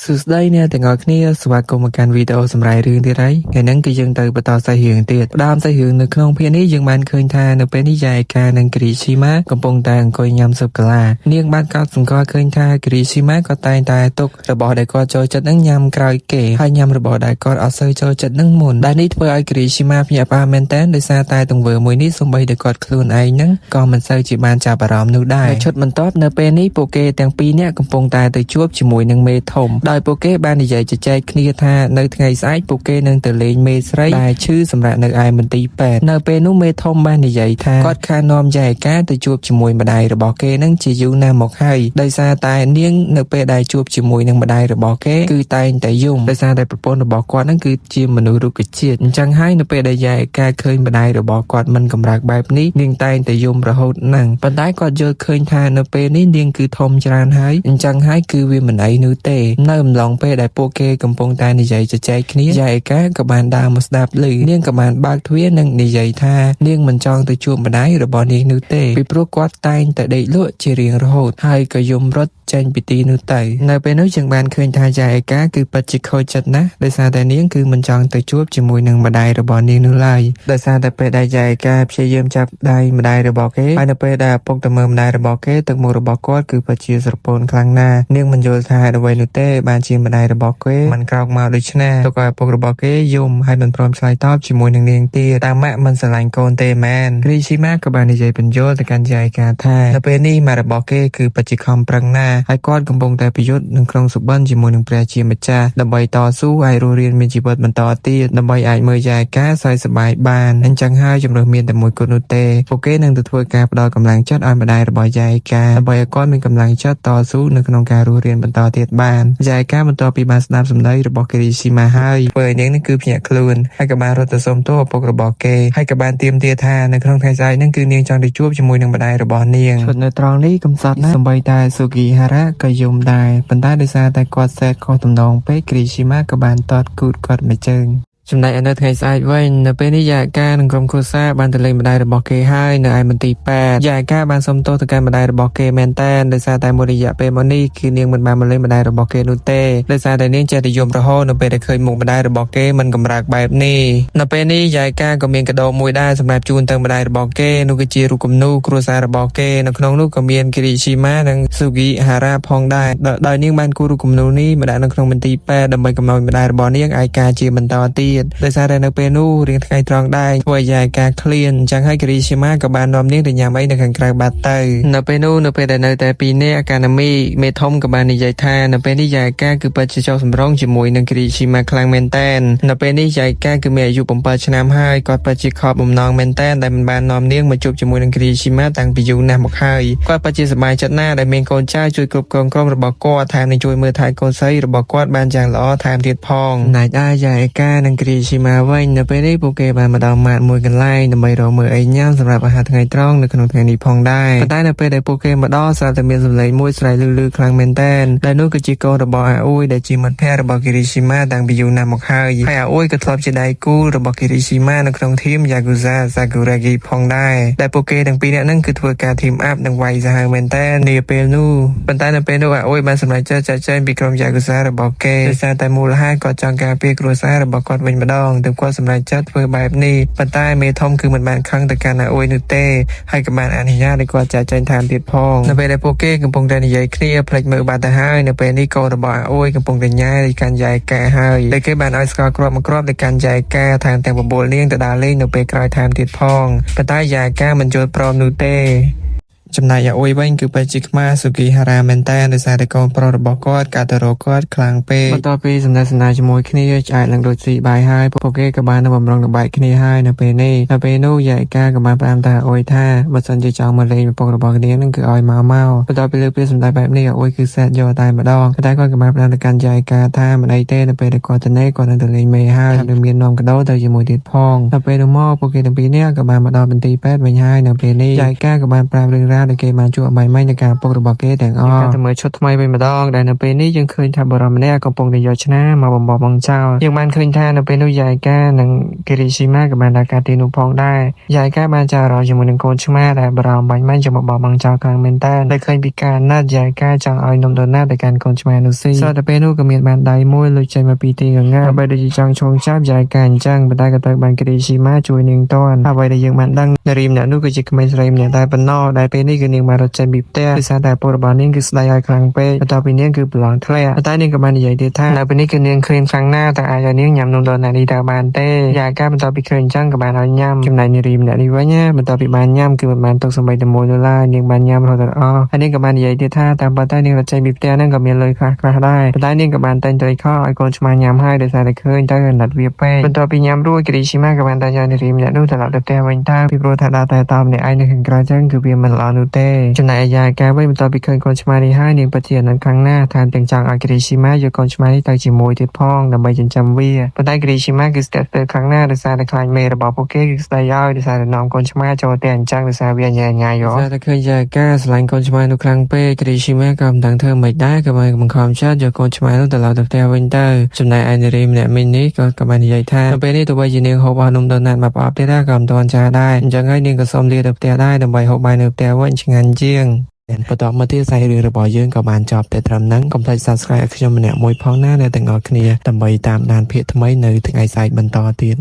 សួស្តីអ្នកទាំងអស់គ្នាស្វាគមន៍មកកាន់វីដេអូសម្រាប់រឿងទៀតហើយថ្ងៃនេះគឺយើងទៅបន្តសាច់រឿងទៀតផ្ដើមសាច់រឿងនៅក្នុងភាគនេះយើងបានឃើញថានៅពេលនេះយាយកានិងគ្រីស៊ីម៉ាកំពុងតែអង្គុយញ៉ាំស៊ុបកាឡានាងបានកោតសង្កល់ឃើញថាគ្រីស៊ីម៉ាក៏តែងតែទុករបស់ដែលគាត់ចូលចិត្តនឹងញ៉ាំក្រោយគេហើយញ៉ាំរបស់ដែលគាត់អត់សូវចូលចិត្តនឹងមុនដែលនេះធ្វើឲ្យគ្រីស៊ីម៉ាភ្ញាក់ផ្អើលមែនទែនដោយសារតែទង្វើមួយនេះសូម្បីតែគាត់ខ្លួនឯងនឹងក៏មិនសូវជាបានចាប់អារម្មណ៍នោះដែរឈុតបន្ទាប់នៅពេលនេះពួកគេទាំងពីរនាក់កំពុងតែទៅជួបជាមួយនឹងមេធំដោយពួកគេបាននិយាយជជែកគ្នាថានៅថ្ងៃស្អែកពួកគេនឹងទៅលេងមេស្រីដែលឈឺសម្រាប់នៅឯមន្ទីរពេទ្យនៅពេលនោះមេធំបាននិយាយថាគាត់ខាននាំយាយកាទៅជួបជាមួយម្ដាយរបស់គេនឹងជាយូរណាស់មកហើយដោយសារតែនាងនៅពេលដែលជួបជាមួយនឹងម្ដាយរបស់គេគឺតែងតែយំដោយសារតែប្រពន្ធរបស់គាត់នឹងគឺជាមនុស្សរុក្ខជាតិអញ្ចឹងហើយនៅពេលដែលយាយកាឃើញម្ដាយរបស់គាត់មិនកម្រើកបែបនេះនាងតែងតែយំរហូតហ្នឹងប៉ុន្តែគាត់យល់ឃើញថានៅពេលនេះនាងគឺធំច្រើនហើយអញ្ចឹងហើយគឺវាមិនអីនោះទេនៅអំឡុងពេលដែលពួកគេកំពុងតែនិយាយជជែកគ្នាយាយកាក៏បានដើរមកស្ដាប់ឮនាងក៏បានបើកទ្វារនិងនិយាយថានាងមិនចង់ទៅជួបម្ដាយរបស់នាងនោះទេពីព្រោះគាត់តែងតែដេកលក់ជារៀងរហូតហើយក៏យំរត់ចេញពីទីនោះទៅនៅពេលនោះយើងបានឃើញថាយាយកាគឺពិតជាខូចចិត្តណាស់ដោយសារតែនាងគឺមិនចង់ទៅជួបជាមួយនឹងម្ដាយរបស់នាងនោះឡើយដោយសារតែពេលដែលយាយកាព្យាយាមចាប់ដៃម្ដាយរបស់គេហើយនៅពេលដែលឪពុកទៅមើលម្ដាយរបស់គេទឹកមុខរបស់គាត់គឺពិតជាស្រពោនខ្លាំងណាស់នាងមិនយល់ថាអ្វីនោះទេបានជាម្ដាយរបស់គេមិនក្រោកមកដូច្នេះទុកឲ្យឪពុករបស់គេយំហើយមិនព្រមឆ្លើយតបជាមួយនឹងនាងទៀតតាមម៉ាក់មិនស្រឡាញ់កូនទេមែនគ្រីស៊ីម៉ាក៏បាននិយាយបញ្យល់ទៅកាន់យាយកាថានៅពេលនេះម៉ាក់របស់គេគឺពិតជាខំប្រឹងណាស់ហើយគាត់កំពុងតែប្រយុទ្ធនឹងក្នុងសុបិនជាមួយនឹងព្រះជាម្ចាស់ដើម្បីតស៊ូឲ្យរស់រានមានជីវិតបន្តទៀតដើម្បីអាចមើលយាយកាសើចសប្បាយបានអញ្ចឹងហើយជំរឿនមានតែមួយគត់នោះទេពួកគេនឹងទៅធ្វើការផ្ដល់កម្លាំងចិត្តឲ្យម្ដាយរបស់យាយកាដើម្បីឲ្យគាត់មានកម្លាំងចិត្តតស៊ូនៅក្នុងការរស់រានបន្តទៀតបានយាយកាបន្ទាប់ពីបានស្ដាប់សម្ដីរបស់គ្រីស៊ីម៉ាហើយធ្វើឲ្យនាងនឹងគឺភ្ញាក់ខ្លួនហើយក៏បានរត់ទៅសុំទោសឪពុករបស់គេហើយក៏បានទាមទារថានៅក្នុងថ្ងៃស្អែកនឹងគឺនាងចង់ទៅជួបជាមួយនឹងម្ដាយរបស់នាងឈុតនៅត្រង់នេះកំសត់ណាស់សម្បីតែស៊ូគីហារ៉ាក៏យំដែរប៉ុន្តែដោយសារតែគាត់សេតខុសទំនងពេកគ្រីស៊ីម៉ាក៏បានតតគូតគាត់មួយជើងចំណែកនៅថ្ងៃស្អែកវិញនៅពេលនេះយាយកានិងក្រុមគ្រួសារបានទៅលេងម្ដាយរបស់គេហើយនៅឯមន្ទីរពេទ្យយាយកាបានសុំទោសទៅកាន់ម្ដាយរបស់គេមែនតើដោយសារតែមួយរយៈពេលមកនេះគឺនាងមិនបានមកលេងម្ដាយរបស់គេនោះទេដោយសារតែនាងចេះតែយំរហូតនៅពេលដែលឃើញមុខម្ដាយរបស់គេមិនកម្រើកបែបនេះនៅពេលនេះយាយកាក៏មានកាដូមួយដែរសម្រាប់ជូនទៅម្ដាយរបស់គេនោះគឺជារូបគំនូរគ្រួសាររបស់គេនៅក្នុងនោះក៏មានគ្រីស៊ីម៉ានិងស៊ូគីហារ៉ាផងដែរដោយនាងបានគូររូបគំនូរនេះមកដាក់នៅក្នុងមន្ទីរពេទ្យដើម្បីកុំឲ្យម្ដាយរបស់នាងឯកាជាបន្តទៀតដោយសារតែនៅពេលនោះរៀងថ្ងៃត្រង់ដែរធ្វើឲ្យយាយកាឃ្លានអញ្ចឹងហើយគ្រីស៊ីម៉ាក៏បាននាំនាងទៅញ៉ាំអីនៅខាងក្រៅបាត់ទៅនៅពេលនោះនៅពេលដែលនៅតែពីរនាក់កាណាមីមេធំក៏បាននិយាយថានៅពេលនេះយាយកាគឺពិតជាចោលសម្រងជាមួយនឹងគ្រីស៊ីម៉ាខ្លាំងមែនតែននៅពេលនេះយាយកាគឺមានអាយុ7ឆ្នាំហើយគាត់ពិតជាខកបំណងមែនតែនដែលមិនបាននាំនាងមកជួបជាមួយនឹងគ្រីស៊ីម៉ាតាំងពីយូរណាស់មកហើយគាត់ពិតជាសប្បាយចិត្តណាស់ដែលមានកូនចៅជួយគ្រប់គ្រងក្រុមរបស់គាត់ថែមទាំងជួយមើលថែកូនស្រីរបស់គាត់បានយ៉ាងល្អថែមទៀតផងណៃដែរយាយកានិងគ្រីស៊ីម៉ាវិញនៅពេលនេះពួកគេបានមកដល់ម៉ាតមួយកន្លែងដើម្បីរកមើលអីញ៉ាំសម្រាប់អាហារថ្ងៃត្រង់នៅក្នុងថ្ងៃនេះផងដែរប៉ុន្តែនៅពេលដែលពួកគេមកដល់ស្រាប់តែមានសម្លេងមួយស្រែកលឺខ្លាំងមែនទែនដែលនោះគឺជាកូនរបស់អាអ៊ុយដែលជាមិត្តភក្តិរបស់គ្រីស៊ីម៉ាតាំងពីយូរណាស់មកហើយអាអ៊ុយក៏ធ្លាប់ជាដៃគូរបស់គ្រីស៊ីម៉ានៅក្នុងធីមយ៉ាគូហ្សាសាគូរ៉ាហ្គីផងដែរដែលពួកគេទាំងពីរនាក់ហ្នឹងគឺធ្វើការធីមអាប់និងវាយសាហាវមែនទែននាពេលនោះប៉ុន្តែនៅពេលនោះអាអ៊ុយបានសម្រេចចិត្តចាក់ចែងពីក្រុមយ៉ាគូហ្សារបស់គេដោយសារតែមូលហេតុគាត់ចង់ការពារគ្រួសាររបស់គាត់វិញម្ដងទើបគាត់សម្រេចចិត្តធ្វើបែបនេះប៉ុន្តែមេធំគឺមិនបានខឹងទៅកាន់អាអ៊ុយនោះទេហើយក៏បានអនុញ្ញាតឲ្យគាត់ចាក់ចែងថែមទៀតផងនៅពេលដែលពួកគេកំពុងតែនិយាយគ្នាផ្លេចមើលបាត់ទៅហើយនៅពេលនេះកូនរបស់អាអ៊ុយកំពុងតែញ៉ាយកាន់យាយកាហើយដែលគេបានឲ្យស្ករគ្រាប់មកគ្រាប់ទៅកាន់យាយកាថែមទាំងបបួលនាងទៅដើរលេងនៅពេលក្រោយថែមទៀតផងប៉ុន្តែយាយកាមិនយល់ព្រមនោះទេចំណែកអាអ៊ុយវិញគឺពិតជាខ្មាស់ស៊ូគីហារ៉ាមែនតើដោយសារតែកូនប្រុសរបស់គាត់កាត់ទៅរកគាត់ខ្លាំងពេកបន្ទាប់ពីសំណេះសំណាលជាមួយគ្នាឆ្អែតនឹងដូចស៊ីបាយហើយពួកគេក៏បានបំរុងនឹងបែកគ្នាហើយនៅពេលនោះយាយកាក៏បានផ្ដាំទៅអាអ៊ុយថាបើសិនជាចង់មកលេងឪពុករបស់គ្នានឹងគឺឲ្យមកបន្ទាប់ពីលើកពាក្យសម្ដីបែបនេះអាអ៊ុយគឺសែតយកតែម្ដងតែគាត់ក៏បានផ្ដាំទៅកាន់យាយកាថាមិនអីទេនៅពេលដែលគាត់ទៅនេះគាត់នឹងទៅលេងមេហើយនឹងមាននាំកាដូទៅជាមួយទៀតផងដល់ពេលនោះមកពួកគេទាំងពីរនាក់ក៏បានមកដល់មន្ទីរពេទ្យវិញហើយនៅពេលនេះយាយកាក៏បានប្រាប់រឿងរ៉ា ណាដែលគេបានជួបអបាយមិញនៃការពុករបស់គេទាំងអស់តែមើលឈុតថ្មីវិញម្ដងដែលនៅពេលនេះយើងឃើញថាបរិមម្នាក់កំពុងតែយកឆ្នាំមកបំបោះបងចោលយើងបានឃើញថានៅពេលនោះយាយកានិងគិរីស៊ីម៉ាក៏បានដើរការទីនោះផងដែរយាយកាបានចោលរកជាមួយនឹងកូនឆ្មាដែលបរិមបាញ់មិញจะមកបោះបងចោលខ្លាំងមែនតើតែឃើញពីការណាត់យាយកាចង់ឲ្យនំដូណាទៅកាន់កូនឆ្មានោះស៊ីតែពេលនោះក៏មានបានដៃមួយលុចចេញមកពីទីកង្ហាដើម្បីដូចជាចង់ឈោងចាប់យាយកាអញ្ចឹងប៉ុន្តែក៏ត្រូវបានគិរីស៊ីម៉ាជួយនាងតន់អ្វីដែលយើងបានដឹងនារីម្នាក់នោះគឺជាក្មេងស្រីម្នាក់តែប៉ុណ្ណោះដែលពេលនេះគឺនាងបានរត់ចេញពីផ្ទះដោយសារតែពុករបស់នាងគឺស្ដីឲ្យខ្លាំងពេកបន្ទាប់ពីនាងគឺប្រឡងធ្លាក់តែនាងក៏បាននិយាយទៀតថានៅពេលនេះគឺនាងឃ្លានខ្លាំងណាស់តែអាចឲ្យនាងញ៉ាំនំដូណានេះទៅបានទេយាយកាបន្ទាប់ពីឃើញអញ្ចឹងក៏បានឲ្យញ៉ាំចំណែកនារីម្នាក់នេះវិញណាបន្ទាប់ពីបានញ៉ាំគឺមិនបានទុកសំបីតែ1ដុល្លារនាងបានញ៉ាំរហូតដល់អស់ហើយនាងក៏បាននិយាយទៀតថាតាមពិតតែនាងរត់ចេញពីផ្ទះហ្នឹងក៏មានលុយខ្លះៗដែរប៉ុន្តែនាងក៏បានតែងត្រីខឲ្យកូនឆ្មាញ៉ាំហើយដោយសារតែឃើញទៅអាណិតវាពេកបន្ទាប់ពីញ៉ាំរួចគិរីស៊ីម៉ាក៏បានតែយកនារីម្នាក់នោះត្រឡប់ទៅផ្ទះវិញទៅពីព្រោះថាដើរតែតាមម្នាក់ឯងនៅខាងក្រៅចឹងគឺវាមិនល្អនោះទេចំណែកយាយកាវិញបន្ទាប់ពីឃើញកូនឆ្មានេះហើយនាងពិតជាអាណិតខ្លាំងណាស់ថាទាំងចង់ឲ្យគិរីស៊ីម៉ាយកកូនឆ្មានេះទៅជាមួយទៀតផងដើម្បីចិញ្ចឹមវាប៉ុន្តែគិរីស៊ីម៉ាគឺស្ទាក់ស្ទើរខ្លាំងណាស់ដោយសារតែខ្លាចមេរបស់ពួកគេគឺស្ដីឲ្យដោយសារតែនាំកូនឆ្មាចូលផ្ទះអញ្ចឹងដោយសារវាញ៉ាំញ៉ាយតែឃើញយាយកាស្រឡាញ់កូនឆ្មានោះខ្លាំងពេកគិរីស៊ីម៉ាក៏មិនដឹងធ្វើម៉េចដែរក៏បានបង្ខំចិត្តយកកូនឆ្មានោះទៅឡើងទៅផ្ទះវិញទៅចំណែកឯនារីម្នាក់មិញនេះក៏បាននិយាយថានៅពេលនេះទោះបីជានាងហូបអស់នំដូណាតមកប្រអប់ទៀតក៏មិនទាន់ចាស់ដែរអញ្ចឹងហើយនាងក៏សូមលាទៅផ្ទះដែរដើម្បីហូបបាយនៅផ្ទះវិញឆ្ងាញ់ជាងបន្តមកទៀតសាច់រឿងរបស់យើងក៏បានចប់តែត្រឹមហ្នឹងកុំភ្លេច Subscribe ឲ្យខ្ញុំម្នាក់មួយផងណាអ្នកទាំងអស់គ្នាដើម្បីតាមដានភាគថ្មីនៅថ្ងៃស្អែកបន្តទៀត